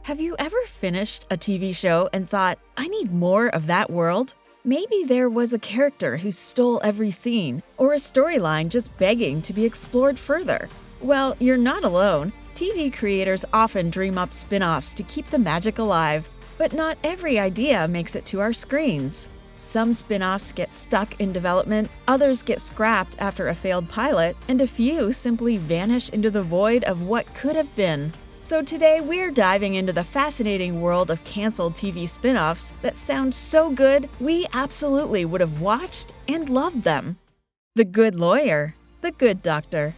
Have you ever finished a TV show and thought, I need more of that world? Maybe there was a character who stole every scene, or a storyline just begging to be explored further. Well, you're not alone. TV creators often dream up spin-offs to keep the magic alive, but not every idea makes it to our screens. Some spin-offs get stuck in development, others get scrapped after a failed pilot, and a few simply vanish into the void of what could have been. So today we're diving into the fascinating world of canceled TV spin-offs that sound so good we absolutely would have watched and loved them. The Good Lawyer, The Good Doctor.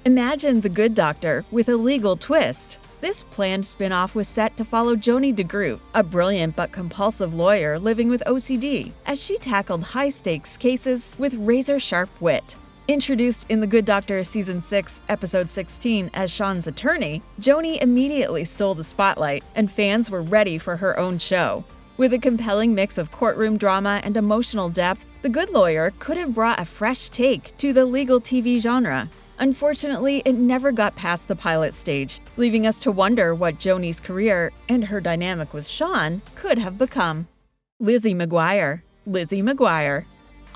Imagine The Good Doctor with a legal twist. This planned spin-off was set to follow Joni DeGroot, a brilliant but compulsive lawyer living with OCD, as she tackled high-stakes cases with razor-sharp wit. Introduced in The Good Doctor Season 6, Episode 16 as Sean's attorney, Joni immediately stole the spotlight, and fans were ready for her own show. With a compelling mix of courtroom drama and emotional depth, The Good Lawyer could have brought a fresh take to the legal TV genre. Unfortunately, it never got past the pilot stage, leaving us to wonder what Joni's career and her dynamic with Sean could have become. Lizzie McGuire. Lizzie McGuire.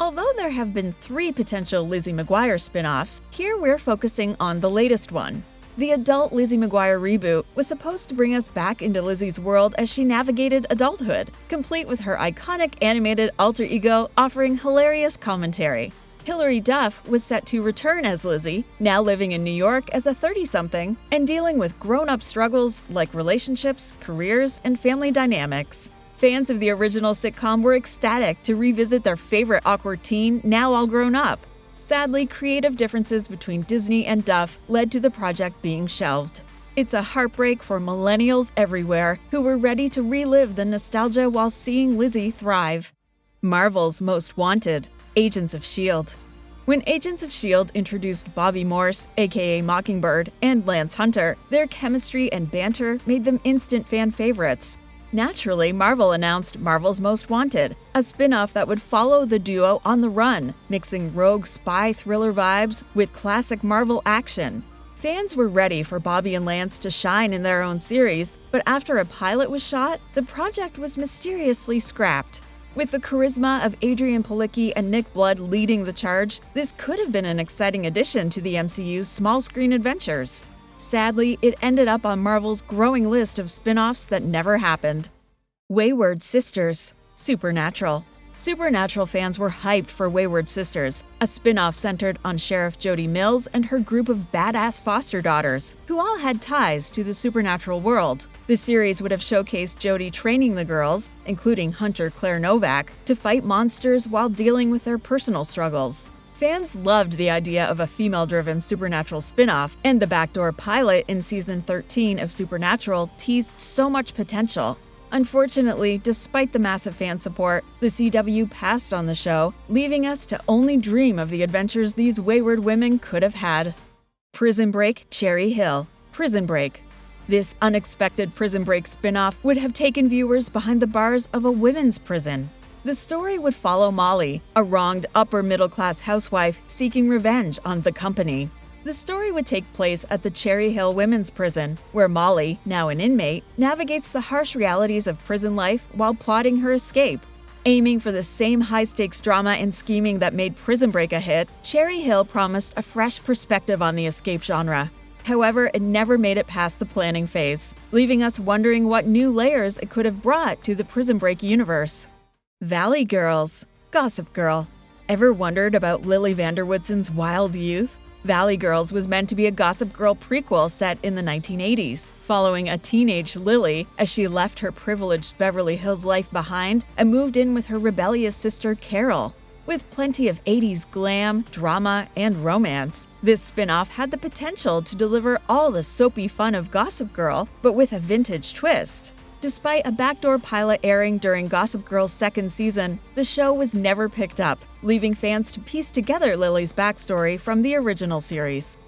Although there have been 3 potential Lizzie McGuire spin-offs, here we're focusing on the latest one. The adult Lizzie McGuire reboot was supposed to bring us back into Lizzie's world as she navigated adulthood, complete with her iconic animated alter ego offering hilarious commentary. Hilary Duff was set to return as Lizzie, now living in New York as a 30-something, and dealing with grown-up struggles like relationships, careers, and family dynamics. Fans of the original sitcom were ecstatic to revisit their favorite awkward teen, now all grown up. Sadly, creative differences between Disney and Duff led to the project being shelved. It's a heartbreak for millennials everywhere who were ready to relive the nostalgia while seeing Lizzie thrive. Marvel's Most Wanted. Agents of S.H.I.E.L.D. When Agents of S.H.I.E.L.D. introduced Bobby Morse, aka Mockingbird, and Lance Hunter, their chemistry and banter made them instant fan favorites. Naturally, Marvel announced Marvel's Most Wanted, a spin-off that would follow the duo on the run, mixing rogue spy thriller vibes with classic Marvel action. Fans were ready for Bobby and Lance to shine in their own series, but after a pilot was shot, the project was mysteriously scrapped. With the charisma of Adrian Palicki and Nick Blood leading the charge, this could have been an exciting addition to the MCU's small-screen adventures. Sadly, it ended up on Marvel's growing list of spin-offs that never happened. Wayward Sisters. Supernatural. Supernatural fans were hyped for Wayward Sisters, a spin-off centered on Sheriff Jody Mills and her group of badass foster daughters, who all had ties to the supernatural world. The series would have showcased Jody training the girls, including Hunter Claire Novak, to fight monsters while dealing with their personal struggles. Fans loved the idea of a female-driven Supernatural spin-off, and the backdoor pilot in Season 13 of Supernatural teased so much potential. Unfortunately, despite the massive fan support, the CW passed on the show, leaving us to only dream of the adventures these wayward women could have had. Prison Break Cherry Hill. Prison Break. This unexpected Prison Break spin-off would have taken viewers behind the bars of a women's prison. The story would follow Molly, a wronged upper-middle-class housewife seeking revenge on the company. The story would take place at the Cherry Hill Women's Prison, where Molly, now an inmate, navigates the harsh realities of prison life while plotting her escape. Aiming for the same high-stakes drama and scheming that made Prison Break a hit, Cherry Hill promised a fresh perspective on the escape genre. However, it never made it past the planning phase, leaving us wondering what new layers it could have brought to the Prison Break universe. Valley Girls. Gossip Girl. Ever wondered about Lily Vanderwoodson's wild youth? Valley Girls was meant to be a Gossip Girl prequel set in the 1980s, following a teenage Lily as she left her privileged Beverly Hills life behind and moved in with her rebellious sister Carol. With plenty of 80s glam, drama, and romance, this spin-off had the potential to deliver all the soapy fun of Gossip Girl, but with a vintage twist. Despite a backdoor pilot airing during Gossip Girl's second season, the show was never picked up, leaving fans to piece together Lily's backstory from the original series.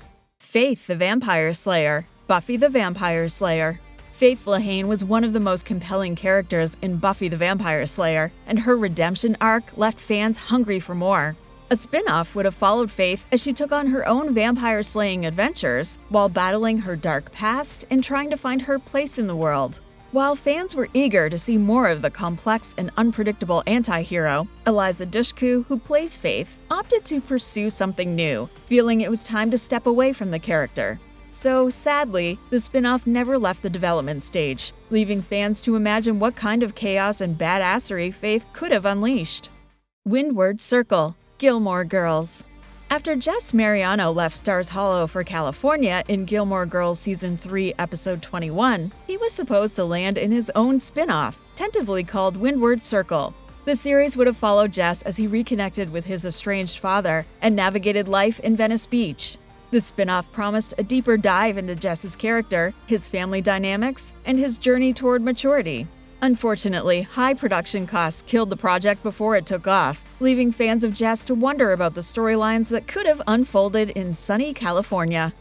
Faith the Vampire Slayer. Buffy the Vampire Slayer. Faith Lehane was one of the most compelling characters in Buffy the Vampire Slayer, and her redemption arc left fans hungry for more. A spin-off would have followed Faith as she took on her own vampire-slaying adventures while battling her dark past and trying to find her place in the world. While fans were eager to see more of the complex and unpredictable anti-hero, Eliza Dushku, who plays Faith, opted to pursue something new, feeling it was time to step away from the character. So, sadly, the spin-off never left the development stage, leaving fans to imagine what kind of chaos and badassery Faith could have unleashed. Windward Circle, Gilmore Girls. After Jess Mariano left Stars Hollow for California in Gilmore Girls Season 3, Episode 21, he was supposed to land in his own spin-off, tentatively called Windward Circle. The series would have followed Jess as he reconnected with his estranged father and navigated life in Venice Beach. The spin-off promised a deeper dive into Jess's character, his family dynamics, and his journey toward maturity. Unfortunately, high production costs killed the project before it took off, leaving fans of Jess to wonder about the storylines that could have unfolded in sunny California.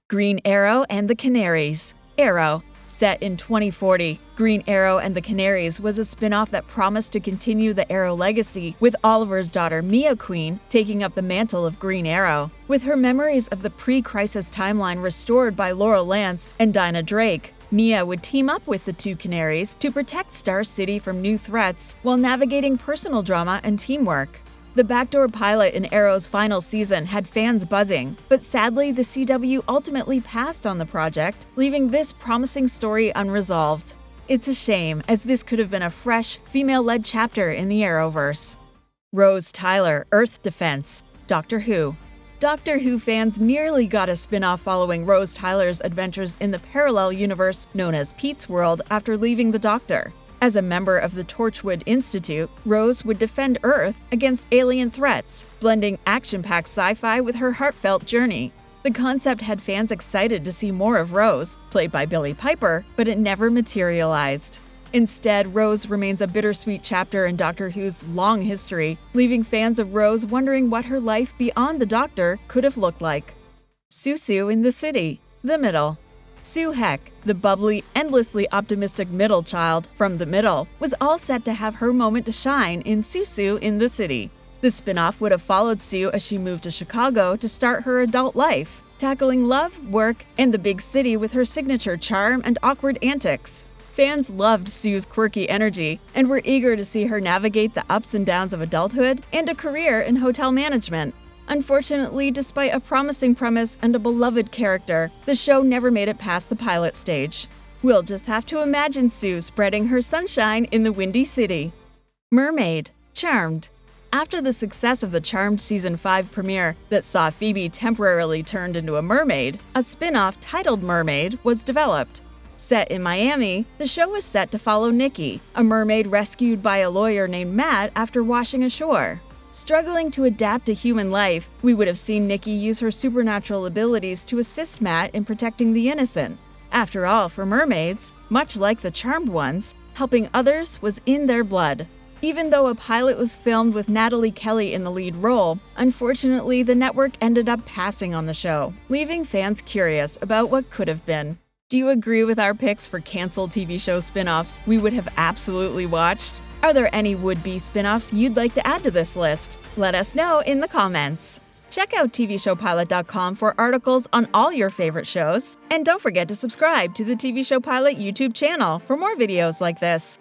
Green Arrow and the Canaries. Arrow. Set in 2040, Green Arrow and the Canaries was a spin-off that promised to continue the Arrow legacy, with Oliver's daughter Mia Queen taking up the mantle of Green Arrow. With her memories of the pre-crisis timeline restored by Laurel Lance and Dinah Drake, Mia would team up with the two Canaries to protect Star City from new threats while navigating personal drama and teamwork. The backdoor pilot in Arrow's final season had fans buzzing, but sadly the CW ultimately passed on the project, leaving this promising story unresolved. It's a shame, as this could have been a fresh, female-led chapter in the Arrowverse. Rose Tyler, Earth Defense, Doctor Who. Doctor Who fans nearly got a spin-off following Rose Tyler's adventures in the parallel universe known as Pete's World after leaving the Doctor. As a member of the Torchwood Institute, Rose would defend Earth against alien threats, blending action-packed sci-fi with her heartfelt journey. The concept had fans excited to see more of Rose, played by Billie Piper, but it never materialized. Instead, Rose remains a bittersweet chapter in Doctor Who's long history, leaving fans of Rose wondering what her life beyond the Doctor could have looked like. Susu in the City, The Middle. Sue Heck, the bubbly, endlessly optimistic middle child from The Middle, was all set to have her moment to shine in Susu in the City. The spin-off would have followed Sue as she moved to Chicago to start her adult life, tackling love, work, and the big city with her signature charm and awkward antics. Fans loved Sue's quirky energy and were eager to see her navigate the ups and downs of adulthood and a career in hotel management. Unfortunately, despite a promising premise and a beloved character, the show never made it past the pilot stage. We'll just have to imagine Sue spreading her sunshine in the Windy City. Mermaid, Charmed. After the success of the Charmed Season 5 premiere that saw Phoebe temporarily turned into a mermaid, a spin-off titled Mermaid was developed. Set in Miami, the show was set to follow Nikki, a mermaid rescued by a lawyer named Matt after washing ashore. Struggling to adapt to human life, we would have seen Nikki use her supernatural abilities to assist Matt in protecting the innocent. After all, for mermaids, much like the Charmed ones, helping others was in their blood. Even though a pilot was filmed with Natalie Kelly in the lead role, unfortunately the network ended up passing on the show, leaving fans curious about what could have been. Do you agree with our picks for canceled TV show spin-offs we would have absolutely watched? Are there any would-be spin-offs you'd like to add to this list? Let us know in the comments. Check out TVShowPilot.com for articles on all your favorite shows. And don't forget to subscribe to the TV Show Pilot YouTube channel for more videos like this.